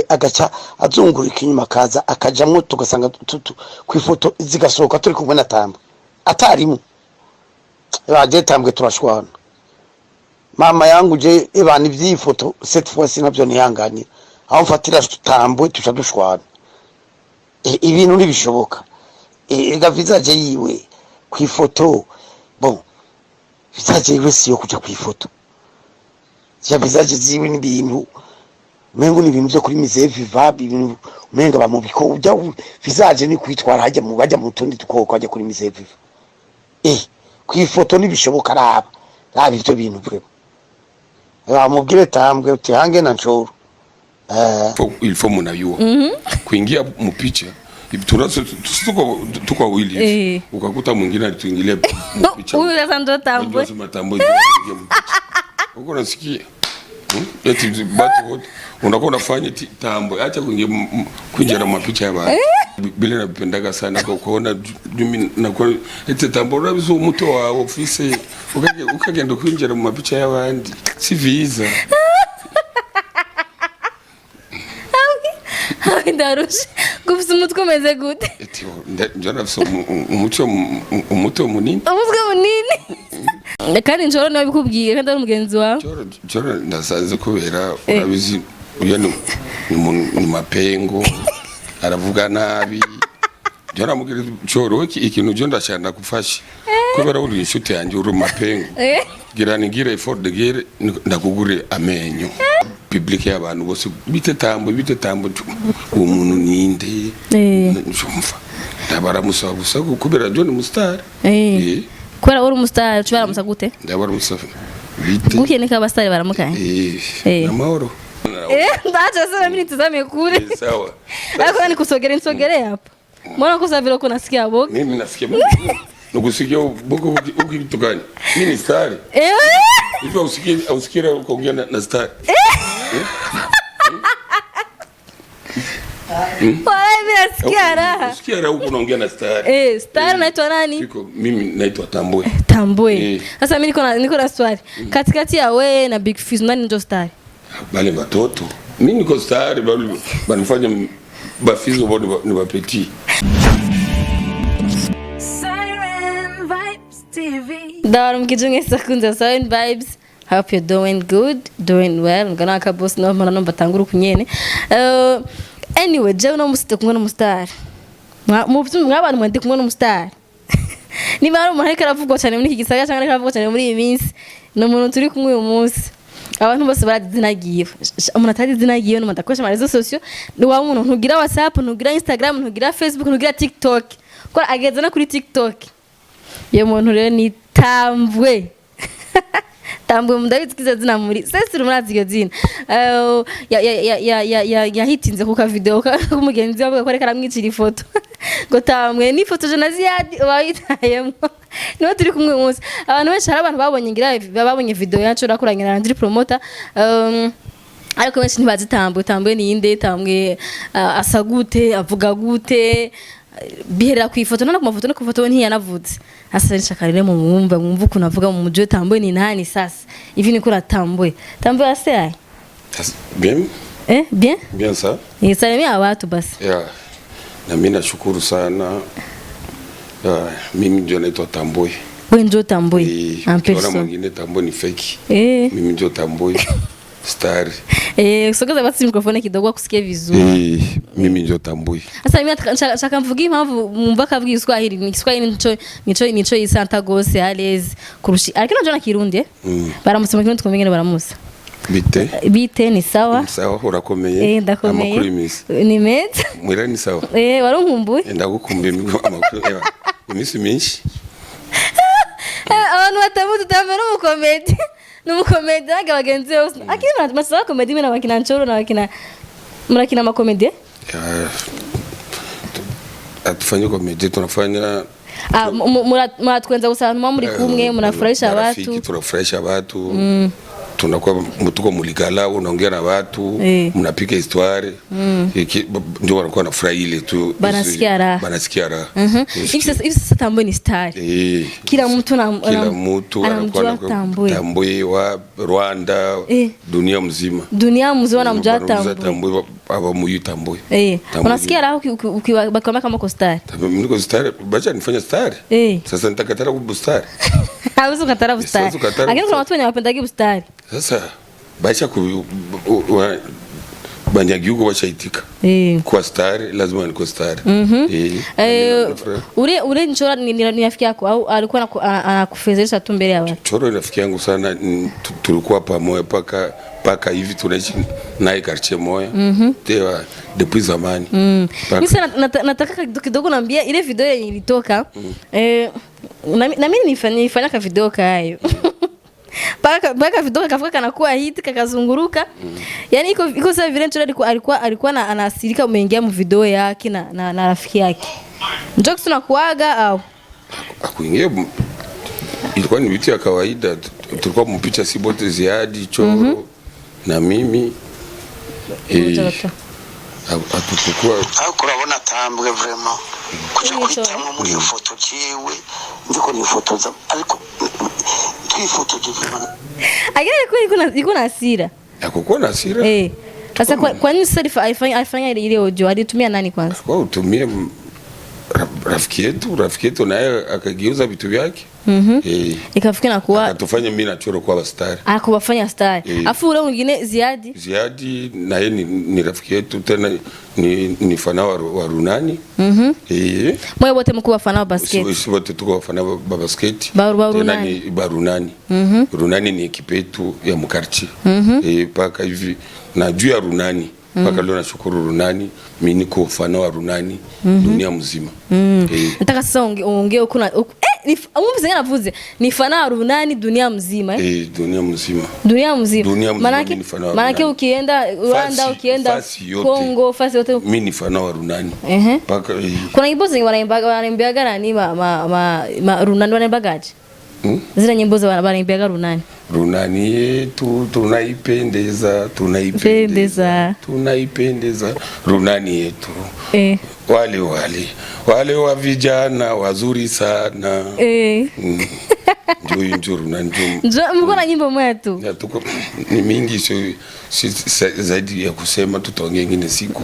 agaca azungurika inyuma kaza akajamwo tugasanga kwifoto zigasohoka turi kumwe na Tambwe atarimo baje Tambwe turashwana mama yangu je ebana ivyifoto cette fois sinabyo nihanganira aho mfatira Tambwe tuca dushwana ibintu nibishoboka ega vizaje yiwe kwifoto bon vizaje yiwe siyo kuja kwifoto ya vizaje ziwe n'ibintu mengo ni ibintu byo kuri miseye vivabi ibintu umenga bamubiko ujya vizaje ni kwitwara hajya mu bajya mu tundi tukoko hajya kuri miseye viva kwifoto nibishoboka raba ivyo bintu bwe bamubwire Tambwe uti hange na Ncoro il faut munayua kuingia mu picha ibituraso tuko wawili ukakuta mwingine alituingilia mu picha huyu sasa ndo Tambwe uko nasikia eti batu wote unakuwa unafanya Tambwe acha kuingia na mapicha ya baba bila napendaga sana kwa kuona mimi na kwa eti Tambwe rabizo umuto wa ofisi ukagenda kuingia na mapicha ya bandi si visa ndamurusha gufisa umutwe umeze gute eti njana fisa umutwe munini umutwe munini kandi Ncoro nawe bikubwiye kandi ari umugenzi wawe Ncoro ndasanze kubera urabizi uyo ni mapengo aravuga nabi njana mugire Ncoro ikintu je ndashaka gufasha kubera uri inshuti yanjye uri mapengo gira effort de guerre ndakugure amenyo public y'abantu bose bite Tambwe umuntu ninde njumva ndabaramusaba gusa kubera John Mustar kwera uri umustar cyaramusa gute ndabaramusaba bite gukene ka bastar baramukanye namahoro ndaje sasa mimi nitazame kule sawa ako ni kusogere hapa mbona kusavira ko nasikia boga mimi nasikia nukusikia boga ukituganya mimi star hivyo usikie ukaongea na star Nasikia raha huko unaongea na star star naitwa nani mimi naitwa Tambwe sasa mimi niko na swali katikati ya wewe na Big Fizzo nani ndio star bale watoto mimi niko star bale banifanya Fizzo bado ni wapeti Darum kijunge sakunza Siren Vibes. Hope you're doing good, doing well. Ngana ka boss no mana nomba tanguru kunyene. Anyway, je no musite kumwe no mustar. Mw'abantu mwende kumwe no mustar. Ni baro muhareka ravugwa cyane muri iki gisaga cyangwa ravugwa cyane muri iyi minsi. No muntu turi kumwe uyu munsi. Abantu bose baradizinagiye. Umuntu atadizinagiye no madakoresha ama réseaux sociaux. Ni wa muntu ntugira WhatsApp, ntugira Instagram, ntugira Facebook, ntugira TikTok. Ko ageze na kuri TikTok. Ye muntu rero ni Tambwe Tambwe mudabitskiza zina muri sesi rumurazi iyo zina yahitinze ku ka video k'umugenzi wawe ko reka ramwicira ifoto ngo Tambwe ni foto jenazi yadi wayitayemo no turi kumwe umunsi abantu benshi hari abantu babonye video yacu rakuranye na Andri promoter ariko benshi ntibazi Tambwe ni inde Tambwe asa gute avuga gute bihera kwifoto nana kumafoto no kufoto ntiyanavuze asa nshakarire mu mwumva ukuntu avuga mu mujyo Tambwe ni nani sasa hivi ni kula Tambwe ase ai bien bien ça salimia watu basi na mimi nashukuru sana mimi ndio naitwa Tambwe wewe ndio Tambwe ampesa mwingine Tambwe ni fake mimi ndio Tambwe star sogeza basi mikrofone kidogo kusikia vizuri mimi ndio Tambwe sasa mimi nataka mvugie impamvu mumva kabwi Kiswahili ni Kiswahili nico isanta gose alezi kurushi ariko njona kirundi baramusoma kirundi twumvingene baramusa bite ni sawa urakomeye ndakomeye ni meza mwira ni sawa warunkumbuye ndagukumbuye amakuru imisi minshi abantu batamutu Tambwe n'umukomedi n'umukomedi bagenzi bose akina masaba komedi mena bakina Ncoro na bakina murakina makomedi atufanye komedi tunafanya muratwenza gusana muri kumwe munafurahisha watu tunafurahisha watu tunakuwa mtuko muligala unaongea na watu mnapiga histoire ndio wanakuwa na furaha ile tu banasikia raha hivi sasa Tambwe ni star kila mtu anamjua Tambwe wa Rwanda dunia mzima anamjua Tambwe aba muyu Tambwe. Unasikia raha ukibakiwa kama uko star? Niko star, bacha nifanye star. Sasa nitakatara ubustar. Hauwezi kukatara ubustar. Lakini kuna watu wenye wapendagi ubustar. Sasa bacha banyagiugo bashaitika. Kwa star lazima niko star. Ule Ncoro ni rafiki yako au alikuwa anakufezesha tu mbele ya watu? Ncoro ni rafiki yangu sana, tulikuwa pamoja paka hivi tunaishi naye quartier moja. Tewa depuis zamani. Mimi nataka kidogo naambia ile video yenye ilitoka. Na mimi nifanya ka video kayo. Paka video kafika kanakuwa hit kakazunguruka. Yaani iko sasa vile Ncoro alikuwa anasirika umeingia mu video yake na rafiki yake. Jokes tunakuaga au akuingia ilikuwa ni vitu ya kawaida, tulikuwa mpicha si bote ziadi Ncoro na mimi atutukua kurabona Tambwe vraiment kuja kuitamwa muri foto ciwe ndiko ni foto za ariko twifoto jivana iko na hasira akukuwa na hasira sasa kwa nini sasa alifanya ile audio alitumia nani kwanza? Kwa utumie rafiki yetu naye akageuza vitu vyake ikafika na kuwa atufanye mimi na Ncoro kwa star, akubafanya star. Afu ule mwingine Ziadi naye ni rafiki yetu tena ni fana wa runani. Mwe wote mkuu fana wa basket, sisi wote tuko fana wa basket tena ni barunani. Runani ni ekipe yetu ya mkarchi. Paka hivi na juu ya runani paka leo nashukuru runani, mimi niko fana wa runani dunia mzima. Nataka sasa ongee kuna umumze anavuze ni fana wa runani dunia mzima. Dunia mzima. Maana ukienda Rwanda, ukienda Kongo, fasi yote mimi ni fana wa runani. Paka kuna nyimbo zenye wanaimbaga nani runani wanaimbaga zile nyimbo za wanaimbaga runani. Runani yetu tunaipendeza runani yetu. Wale wa vijana wazuri sana. Njoo runani njoo. Mko na nyimbo moja tu? Tuko ni mingi, si zaidi ya kusema, tutaongea nyingine siku.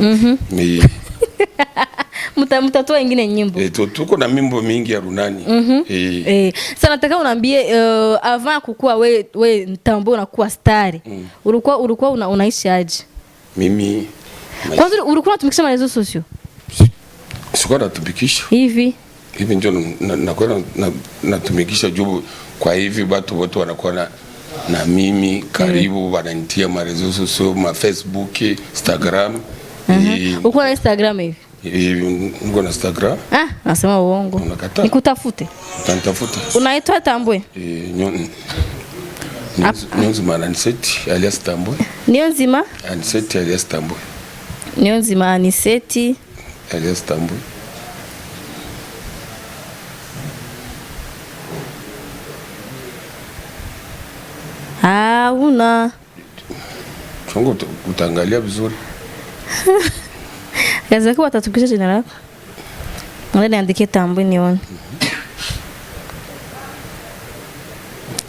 Mtatoa nyingine nyimbo. Tuko na mimbo mingi ya runani. Sasa nataka unaambie avant kukua we Tambwe unakuwa star. Ulikuwa unaishi aje? Mimi kwanza ulikuwa unatumikisha marezo sosio? Sikuwa natumikisha. Hivi ndio nakuwa natumikisha juu kwa hivi watu wote wanakuwa na mimi karibu wananitia marezo sosio, ma Facebook, Instagram. Uko na Instagram hivi? Niko na Instagram. Nasema uongo. Nikutafute. Utanitafuta. Unaitwa Tambwe? Nionzima Aniseti alias Tambwe. Nionzima Aniseti alias Tambwe. Nionzima Aniseti alias Tambwe. Una chongo utaangalia vizuri. Kaza kwa tatukisha jina lako. Ngoja niandike Tambwe nione.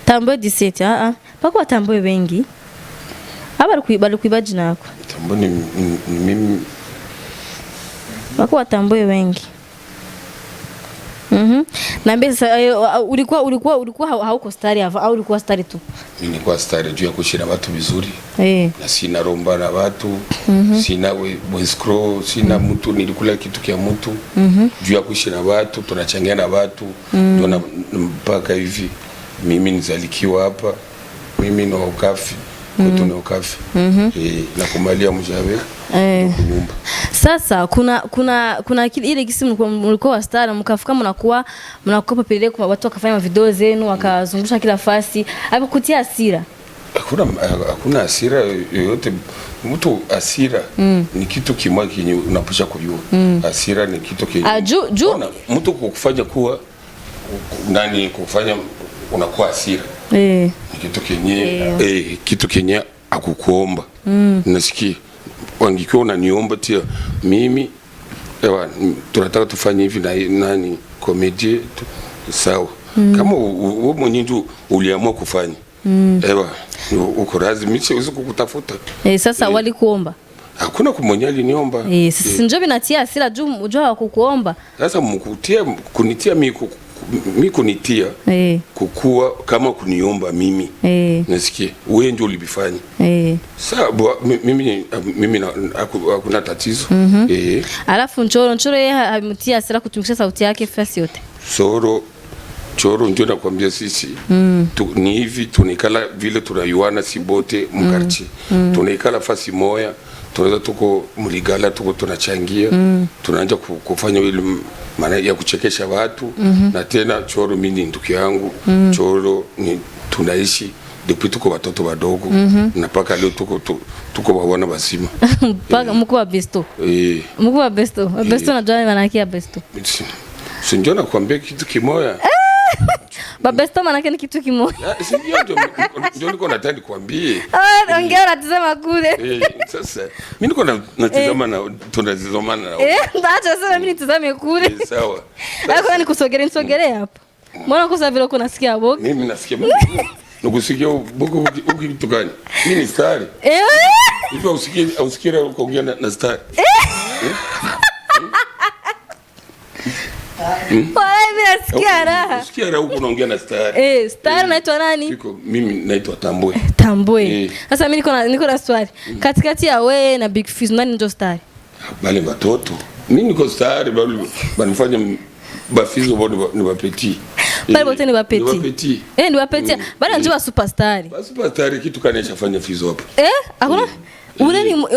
Tambwe 17. Pako Tambwe wengi. Aba bali kuiba jina lako. Tambwe ni mimi. Pako Tambwe wengi. Naambia sasa ulikuwa hauko star au ulikuwa star tu? Mimi nilikuwa star juu ya kushira watu vizuri. Na sina romba na watu, sina boyscrow, sina mtu nilikula kitu kia mtu. Juu ya kushira watu, tunachangia na watu, ndio mpaka hivi mimi nizalikiwa hapa. Mimi na ukafi, kwetu na ukafi. Na kumalia mjawe. Nyumba. Sasa kuna ile kisi mlikuwa star mkafika mnakuwa papelele kwa watu wakafanya video zenu wakazungusha kila fasi. Hapo kutia hasira. Hakuna hasira yoyote. Mtu hasira ni kitu kimoja kinye unapasha kujua. Hasira ni kitu kinye mtu kukufanya kuwa nani kufanya unakuwa hasira. Ni kitu kinye kitu kinye akukuomba. Nasikia wangikiwa unaniomba tia mimi tunataka tufanye hivi na nani komedi sawa. Kama wewe mwenyewe uliamua kufanya uko razi mimi siwezi kukutafuta. Sasa walikuomba Hakuna kumonyali niomba. Sisi njoo binatia hasira juu ujua kukuomba. Sasa kunitia mimi kunitia kukua kama kuniomba mimi. Nasikia wewe ndio ulibifanya. Sasa mimi hakuna tatizo. Alafu Ncoro yeye hamtia hasira kutumikisha sauti yake fasi yote. Ncoro ndio nakwambia sisi ni hivi tunikala vile tunayuana sibote mkarchi. Tunaikala fasi moya, tunaweza tuko mligala tuko tunachangia, tunaanza kufanya ile maana ya kuchekesha watu na tena Ncoro mimi ni ndugu yangu. Ncoro ni tunaishi depuis tuko watoto wadogo na paka leo tuko wawana basima. Paka mko wa besto. Mko wa besto. Besto najua maana yake ya besto. Si ndio nakwambia kitu kimoja. Babesto manake ni kitu kimoja. Si ndio niko nataka kuambie. Ongea unatazama kule. Sasa mimi niko natazama na tunazizomana na. Acha sasa mimi nitazame kule. Sawa. Hapo nisogelee hapo. Mbona kosa vile uko nasikia boga? Mimi nasikia nukusikia boga ukitukani. Mimi ni star. Hivi usikie ukaongea na star. Wala mimi nasikia raha. Usikia raha huko unaongea na star. Star naitwa nani? Mimi naitwa Tambwe. Tambwe. Sasa mimi niko na swali. Katikati ya wewe na Big Fizzo nani ndio star? Wale watoto. Mimi niko star bali banifanya Fizzo bado ni wapeti. Bali wote ni wapeti. Ni wapeti. Ni wapeti. Bali ndio superstar. Superstar kitu kanisha fanya Fizzo hapo. Hakuna?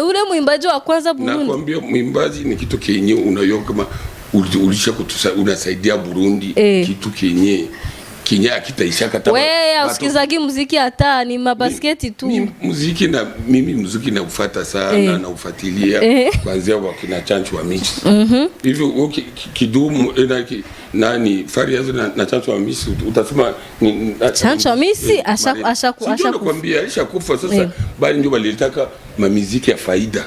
Ule muimbaji wa kwanza Burundi. Nakwambia muimbaji ni kitu kenye unayo kama ulisha unasaidia Burundi kitu kenye akitaisha kata. Wewe usikizagi muziki hata ni mabasketi tu. Mimi muziki na ufuata sana na ufuatilia kuanzia wakina Chancho wa Michi. Hivyo kidumu nani Fariazo na Chancho wa Michi utasema Chancho wa Michi ashakuambia alishakufa sasa bali ndio walitaka mamiziki ya faida.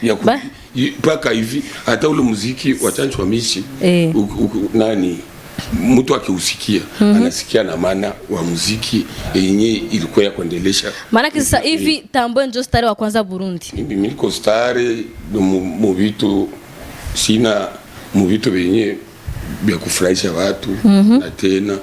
Ya paka hivi hata ule muziki wa Chancho wa Michi nani mtu akiusikia anasikia na maana wa muziki yenye ilikuwa ya kuendelesha. Maana sasa hivi Tambwe ndio star wa kwanza Burundi. Mimi niko star mu vitu sina mu vitu yenye vya kufurahisha watu na tena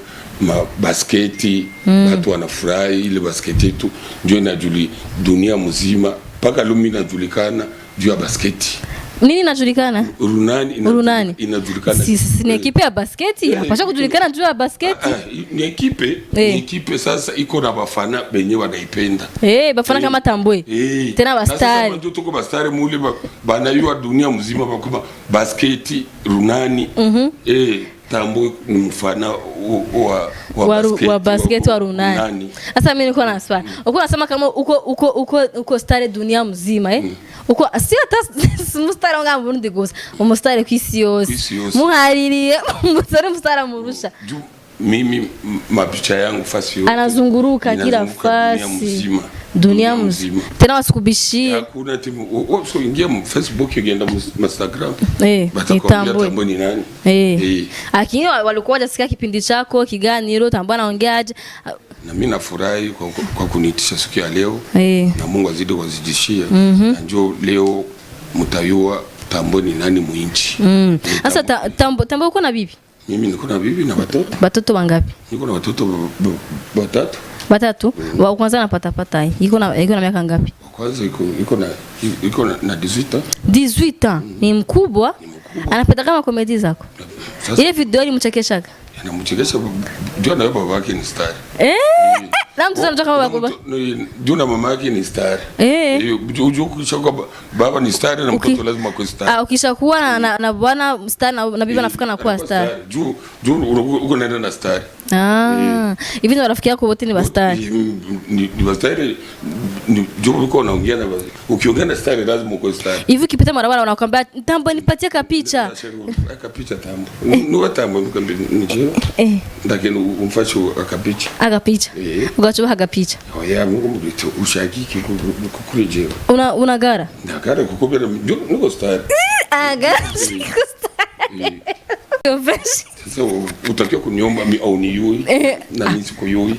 basketi watu wanafurahi ile basketi tu ndio inajuli dunia mzima paka lumi inajulikana juu ya basketi. Nini inajulikana? Urunani inajulikana. Si ni ekipe ya basketi, inapaswa kujulikana juu ya basketi. Ni ekipe sasa iko na bafana benye wanaipenda. Bafana kama Tambwe. Tena bastari. Sasa ndio tuko bastari mule banayua dunia mzima kama basketi, Urunani. Tambwe ni mfana wa basketi wa Urunani. Sasa mimi niko na swali. Uko unasema kama uko star dunia mzima uko si hata mustari wangu Burundi gusa umustari kwisi yose muhaririye mustari murusha mimi mapicha yangu fasi yote anazunguruka kila fasi dunia mzima tena wasikubishie hakuna timu so ingia mu Facebook ugenda mu Instagram Tambwe ni nani lakini walikuwa wajasikia kipindi chako kiganiro Tambwe anaongeaje na mimi nafurahi kwa kuniitisha siku ya leo na Mungu azidi kuzidishia na njoo leo mtayua Tambwe ni nani muinchi. Sasa Tambwe uko na bibi? Mimi niko na bibi na watoto. Watoto wangapi? Niko na watoto watatu. Watatu? Wa kwanza anapata iko na miaka ngapi? Wa kwanza iko na 18. 18 ni mkubwa. Anapenda kama komedi zako. Ile video ilimchekeshaga. Anamchekesha ndio na baba yake ni star. Na mtu anataka kama baba. Ndio na mama yake ni star. Unajua ukishakuwa baba ni star na mtoto lazima kuwa star. Ukishakuwa na bwana star na bibi anafika na kuwa star. Juu uko naenda na star. Hivi ndio rafiki yako wote ni bastari. Ni bastari ndio uko unaongea na ukiongea na star lazima uko star. Hivi ukipita barabara wanakuambia Tambwe nipatie kapicha. Akapicha Tambwe. Ni Tambwe mkambi nje. Ndakeni umfashe akapicha. Ugacho akapicha. Mungu mbito ushakiki kukurije. Una gara? Na gara kukubera niko star. Gara. fresh so utakiwa kuniomba mi au ni yui na mimi siko yui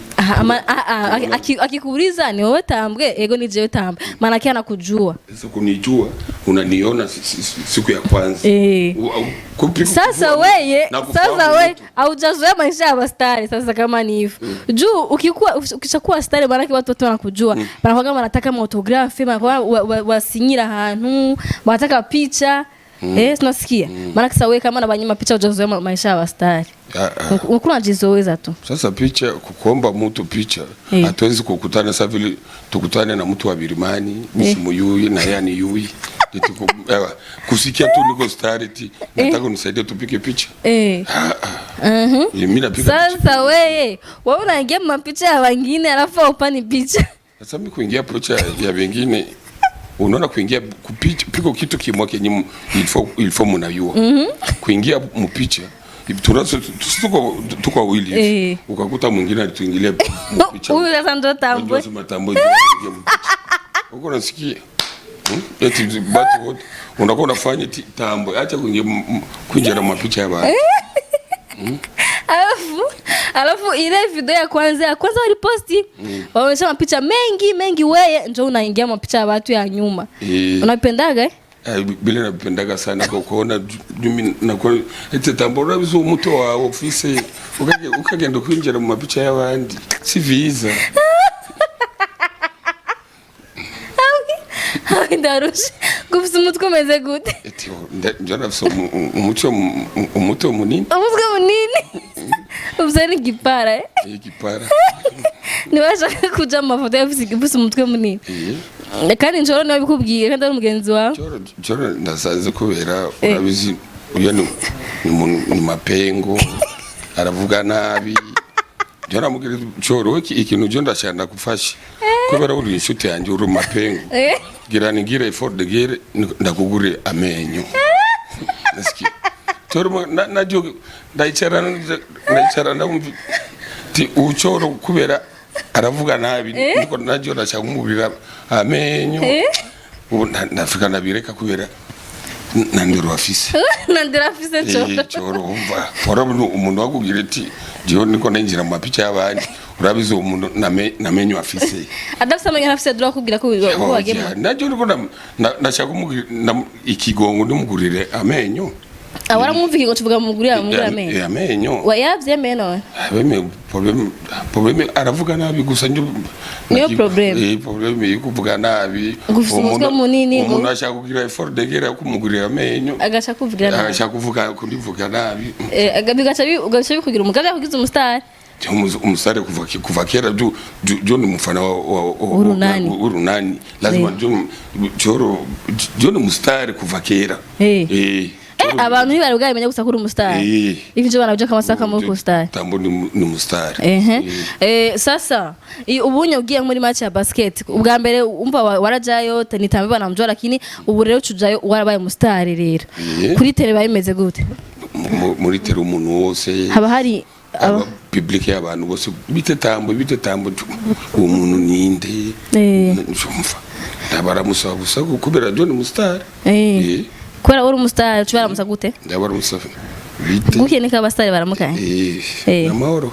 akikuuliza ni wewe Tambwe ego ni jewe Tambwe maana yake anakujua sasa kunijua unaniona siku ya kwanza sasa wewe haujazoea maisha ya stari sasa kama ni hivyo juu ukishakuwa stari maana yake watu wanakujua maana kama wanataka autograph maana wasinyira ahantu wanataka picha tunasikia maana kisa wewe kama na banyima picha hujazoea maisha ya stari ukuna jizoweza tu sasa picha kuomba mtu picha hatuwezi kukutana sasa vile tukutane na mtu wa Birimani msimu yui na yani yui kusikia tu niko starity nataka unisaidie tupike picha mimi napiga sasa wewe unaingia mapicha ya wengine alafu upani picha sasa mimi kuingia picha ya wengine unaona kuingia kupicha piko kitu kimwa kenye ilifo mnayua kuingia mpicha tuko wili ukakuta mwingine alituingilia mpicha huyu sasa ndo Tambwe uko nasikia eti batu wote unakuwa unafanya Tambwe acha kuingia na mapicha ya baba alafu ile video ya kwanza waliposti waonyesha mapicha mengi wewe ndio unaingia mapicha ya watu ya nyuma unapendaga bila napendaga sana kwa kuona mimi nakuwa eti Tambwe rabizo umutwe wa mfise ukagenda kuingia na mapicha ya bandi si visa ndamurusha gufise umutwe umeze gute eti njana so umutwe munini ubuzani gipara gipara niwashaka kuja mu mafoto y'ufise umutwe munini kandi Ncoro niwe bikubwiye kandi ari umugenzi wawe Ncoro ndasaze kubera urabizi uya ni mapengo aravuga nabi Jana mugire Ncoro ikintu je ndashaka kufasha kubera uri inshuti yanjye uri mapengo gira effort de gere ndakugure amenyo nasikia Ncoro najo ndaicara ndamvi ti Ncoro kubera aravuga nabi niko najo ndashaka kumugurira amenyo ndafika nabireka kubera nandiro afise Ncoro umva forabu umuntu wakugira ati je niko ninjira mu mapicha y'abandi urabizo umuntu namenyo afise adafisa amenyo afise dura kugira ko wagema najo niko ndashaka kumugurira ikigongo ndimugurire amenyo awara mwumva ikigo tuvuga mugurira amenyo amenyo wayavye meno abeme problem aravuga nabi gusa nyo problem yukuvuga nabi umuntu munini umuntu ashaka kugira effort de gera kumugurira amenyo agashaka kuvuga kuvuga nabi ugacha bikugira umugabe yakugize umustar umusare kuva kera jo ni mufana wa urunani lazima Ncoro jo ni mustari kuva kera abantu ntibari bwamenye gusa kuri umustar ivyo bana byo kamasaka mu kustar Tambwe ni mustar sasa ubunye ugiye muri match ya basket ubwa mbere umva warajayo ni Tambwe bana mjora lakini ubu rero cujayo warabaye umustar rero kuri tele bayimeze gute muri tele umuntu wose haba hari public y'abantu bose bite Tambwe umuntu ninde njumva ndabaramusaba gusa kubera John mustar kwera uri umustar cubara musa gute ndabara musa guke nika abastar baramukanye namahoro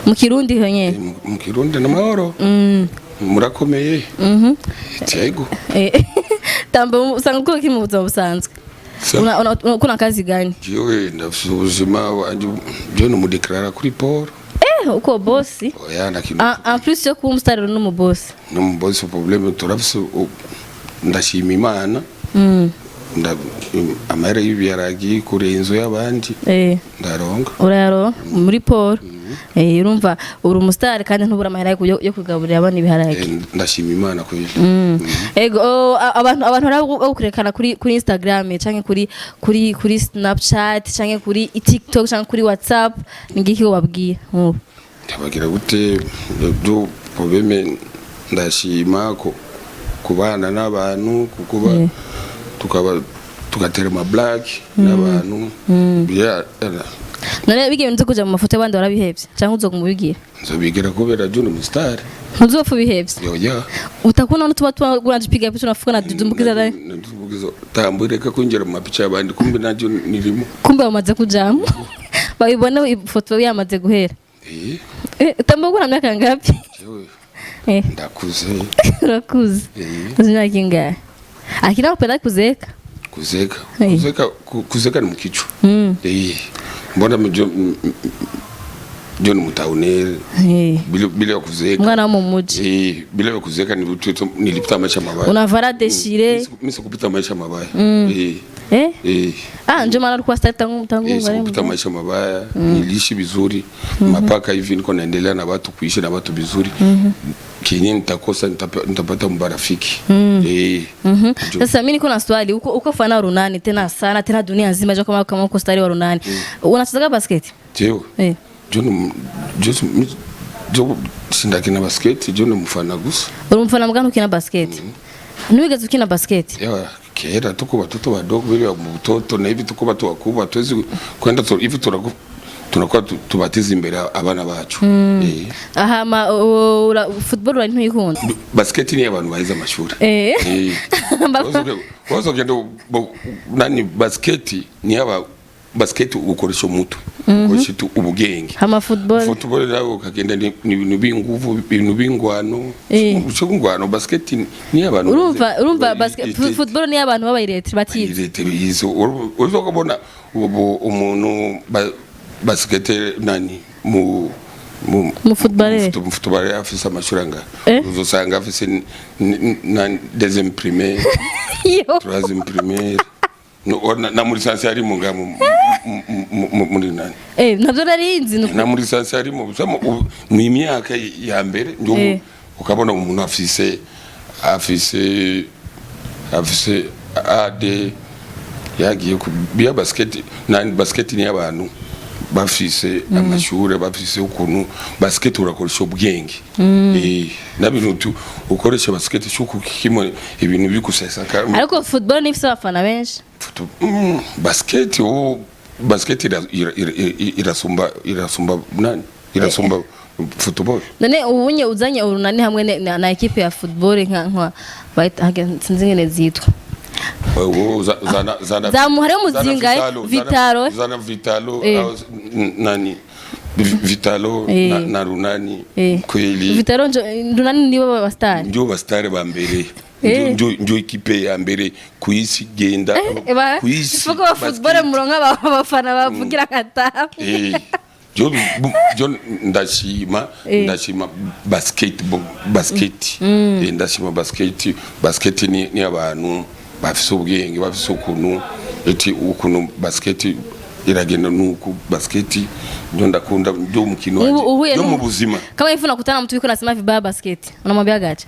mu Kirundi honye mu Kirundi namahoro murakomeye cyego Tambwe usanga uko kimu buzima busanzwe kuna kazi gani jewe ndafite ubuzima wanje John mudeclara kuri Paul uko bossi oya nakino en plus yo kuba umustar no mu boss problem turafise ndashima Imana amara y'ibyaragi kurenzo y'abandi ndaronga uraro muri Paul urumva uri umustar kandi ntubura amahera yo kugaburira abana ibiharage ndashima Imana ko ego abantu bakurekana kuri Instagram canke kuri Snapchat canke kuri TikTok canke kuri WhatsApp ngiki ko babwiye ndabagira gute do probleme ndashima ko kubana n'abantu kukuba tukatera ma black n'abantu none bigeye nzo kuja mu mafoto y'abandi warabihevye cyangwa uzo kumubigira nzo bigera kubera John mustar Ntuzofu bihevye. Yoya. Utakuwa na tuba tunajipiga picha unafuka na dudumbukiza dai. Ndumbukiza. Tambwe reka kunjera mu mapicha y'abandi kumbe najo nirimo. Kumbe bamaze kujamo. Babibona ifoto yamaze guhera. Tambwe kuna miaka ngapi? Ndakuze. Urakuze. Uzina kinga. Akina upenda kuzeka. Kuzeka ni mukicu. Mbona John mutaunere bila kuzeka mwana mu muji bila kuzeka nilipita maisha mabaya unavara deshire mimi sikupita maisha mabaya ndio maana alikuwa start tangu sikupita maisha mabaya niliishi vizuri mapaka hivi niko naendelea na watu kuishi na watu vizuri kinyi nitakosa nitapata mbarafiki sasa mimi niko na swali uko fana runani tena sana tena dunia nzima kama uko stari wa runani unacheza basket Teo Jo sindakina basket jo mfana gusa urumfana mugano ukina basket niwigeze ukina basket yawa kera tuko batoto badogo biri mu butoto na hivi tuko batu bakubwa twezi kwenda hivi tunakuwa tubatiza imbere abana bacu football uri ntuyikunda basket ni abantu bahiza amashuri wazo gendo nani basket ni aba basket ukoresha umutwe ukoresha ubugenge hama football nawo kagenda ni ibintu binguvu ibintu bingwano ushungwano basket ni abantu urumva basket football ni abantu babayirete batize izo uzo kubona umuntu basket nani mu football afisa amashuranga uzosanga afise deuxième primaire troisième primaire na muri sansi ari mu ngamo muri nani nabyo narinzi na muri sansi ari mu myaka ya mbere ndio ukabona umuntu afise AD yagiye ku bia basket ni abantu bafise amashure bafise ukuntu basket urakoresha ubwenge nabintu ukoresha basket shuko kimo ibintu bikusesa ariko football ni fisa abafana benshi basket irasumba nani irasumba football none ubunye uzanye urunani hamwe na equipe ya football nka sinzi ngene zitwa zamuhare muzinga vitalo nani vitalo na runani kweli vitalo runani nibo bastari ndio bastari ba mbere ndio equipe ya mbere kuisi genda kuisi fuko wa football muronka abafana bavugira kata jo ndashima ndashima basket ni abantu bafise ubwenge bafise ukuntu basket iragenda nuko basket ndio ndakunda ndio mukino wanje ndio mu buzima kama ifuna kutana mtu yuko nasema vibaya basket unamwambia gaje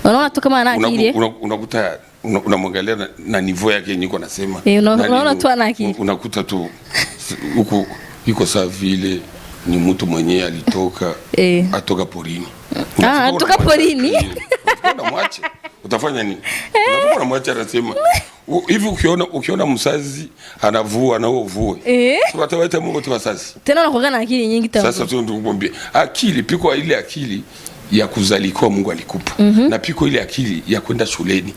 unaona tu kama ana akili unakuta unamwangalia na niveau yake niko nasema unaona tu ana akili unakuta tu huko iko sawa vile ni mtu mwenyewe alitoka atoka porini atoka porini unamwacha utafanya nini unamwacha anasema hivi ukiona msazi anavua na wewe uvue watawaita Mungu tu wasazi tena unakuwa na akili nyingi tabu sasa tu nikuambia akili piko ile akili ya kuzaliwa Mungu alikupa na piko ile akili ya kwenda shuleni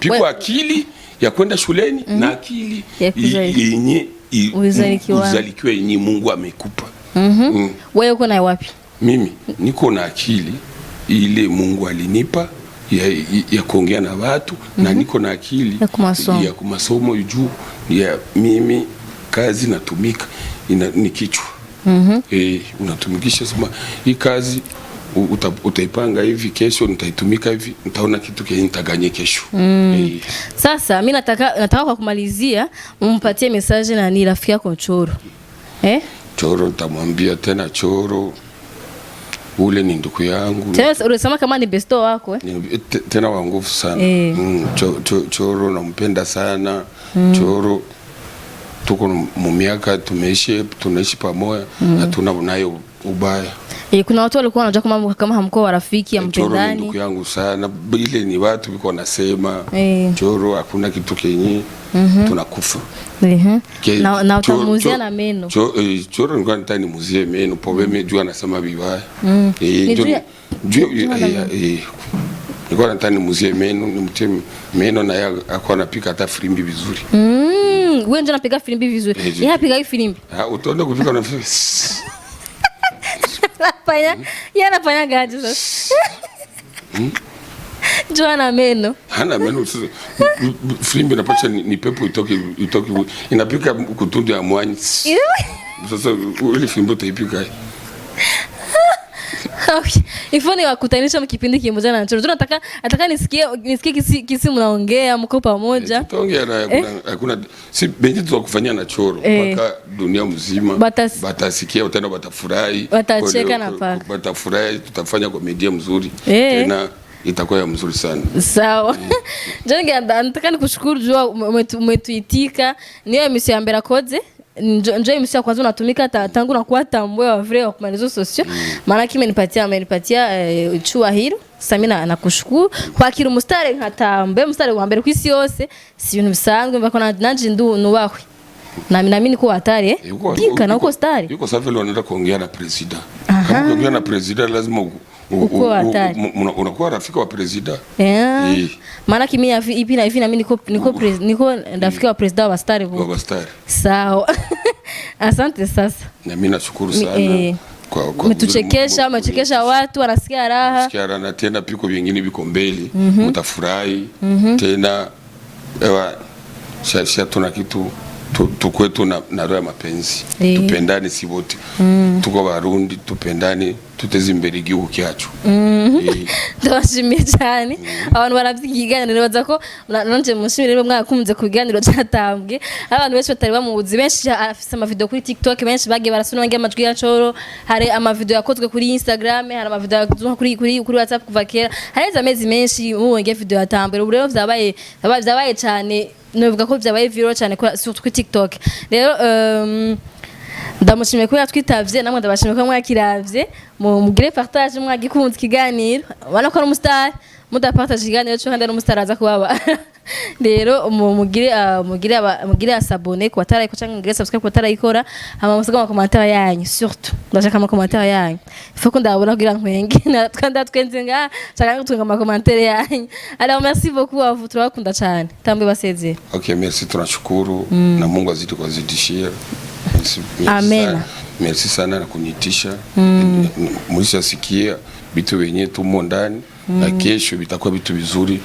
piko akili ya kwenda shuleni na akili yenye uzalikiwa yenye Mungu amekupa wewe uko na wapi mimi niko na akili ile Mungu alinipa ya kuongea na watu na niko na akili ya kumasomo juu ya mimi kazi natumika ni kichwa unatumikisha sema hii kazi utaipanga hivi kesho nitaitumika hivi nitaona kitu kile nitaganye kesho sasa mimi nataka kwa kumalizia umpatie message na ni rafiki yako Ncoro Ncoro nitamwambia tena Ncoro ule ni ndugu yangu tena unasema kama ni besto wako tena wa nguvu sana Ncoro nampenda sana Ncoro tuko mu miaka tunaishi pamoja hatuna nayo ubaya. Kuna watu walikuwa wanajua kama hamko warafiki ampendani. Ndugu yangu sana, ile ni watu biko nasema Ncoro hakuna kitu kenye tunakufa. Na utamuzia na meno. Ncoro ngani tani muzie meno, probleme jua anasema vibaya. Nilikuwa nataka muzie meno, nimtie meno na yeye akwa anapika hata filimbi vizuri. Wewe ndio unapiga filimbi vizuri. Yeye apiga filimbi. Utaenda kupika na anafanya gaji sasa. Joana meno. Hana meno sasa. Filimbi inapacha ni pepo itoke inapika kutundu ya mwani. Sasa ile filimbi utaipika. Okay. Ifoni wakutanisha mkipindi kimoja na Ncoro. Tunataka nisikie kisi mnaongea mko pamoja. Tutaongea na hakuna si benye tu kufanyia na Ncoro mpaka dunia mzima. Batasikia utenda batafurahi. Batacheka na paka. Batafurahi tutafanya komedia mzuri. Tena itakuwa ya mzuri sana. Sawa. Jonge nataka nikushukuru jua umetuitika. Niyo emission ya mbera koze. Njoo emission kwanza unatumika tangu na kuwa Tambwe wa vrai wa kumalizo sosio. Maana amenipatia chua hilo. Sasa mimi nakushukuru kwa kile mustari nka Tambwe mustari wa mbere kwisi yose si ibintu bisanzwe mbako nanje nubahwe. Na mimi niko hatari Dika na uko stari. Yuko safi leo anaenda kuongea na president. Kama kuongea na president lazima unakuwa rafiki wa president. Maana kimi ipi na hivi na mimi niko rafiki wa president wa Star Book. Wa Star. Sawa. Asante sasa. Na mimi nashukuru sana. Umechekesha watu wanasikia raha. Nasikia raha tena piko vingine viko mbele. Mtafurahi. Tena shasha tuna kitu tukwetu na roho ya mapenzi. Tupendane si wote. Tuko Barundi tupendane tuteze imbere igihugu cyacu. Ndabashimiye cyane. Abantu baravyiganira baza ko nanje mushimire rero mwakumze kuganiro cyatambwe. Abantu benshi batari bamuzi benshi afise ama video kuri TikTok benshi bagiye barasuna nge amajwi ya Ncoro. Hari ama video yakozwe kuri Instagram, hari ama video yakozwe kuri WhatsApp kuva kera. Hari amezi menshi ubonye video yatambwe. Ubu rero vyabaye cyane. Nuvuga ko vyabaye viral cyane kuri TikTok. Rero ndamushimiye ko yatwitavye namwe ndabashimiye ko mwakiravye mugire partage mwagikunze kiganiro bana ko ari umustar mudapartage kiganiro cyo kandi ari umustar aza kubaba rero mugire asabone ku batarayiko cyangwa mugire subscribe ku batarayikora hama musiga mu commentaire yanyu surtout ndashaka mu commentaire yanyu faut ko ndabona kugira nkwenge twanda twenze nga cyangwa gutunga mu commentaire yanyu. Alors merci beaucoup à vous turakunda cyane Tambwe basezera. Okay, merci tunashukuru na Mungu azidi kuzidishia. Amen. Merci sana na kunitisha. Mwisha sikia vitu wenye tumo ndani na kesho bitakuwa vitu vizuri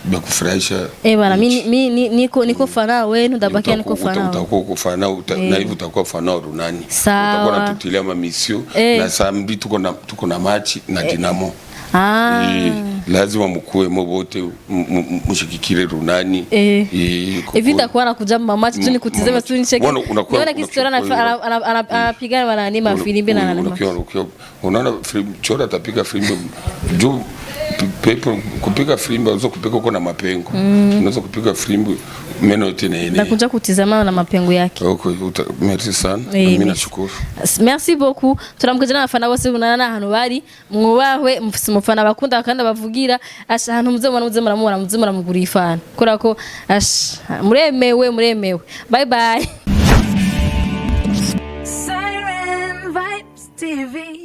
vya kufurahisha. Bana mimi niko fana wewe ndabakia niko fana. Utakuwa kufana na hivyo utakuwa fana runani. Utakuwa natutilia mamisio na samedi tuko na machi na Dinamo. Lazima mkuwe wote mshikikire runani. Hivi takuwa nakuja mama tu nikutizema tu nicheke. Unaona kistora anapigana wananima filimbi na ananima. Unaona Ncoro atapiga filimbi juu pepo kupiga filimbi unaweza kupiga uko na mapengo. Unaweza kupiga filimbi meno yote na yeye. Nakuja kutizama na mapengo yake. Okay, merci sana. Mimi nashukuru. Merci beaucoup. Turamukujana abafana bose bunana ahantu bari mwubahwe mfise umufana bakunda kandi bavugira ahantu muze muramugura ifana. Kurako muremewe. Bye bye.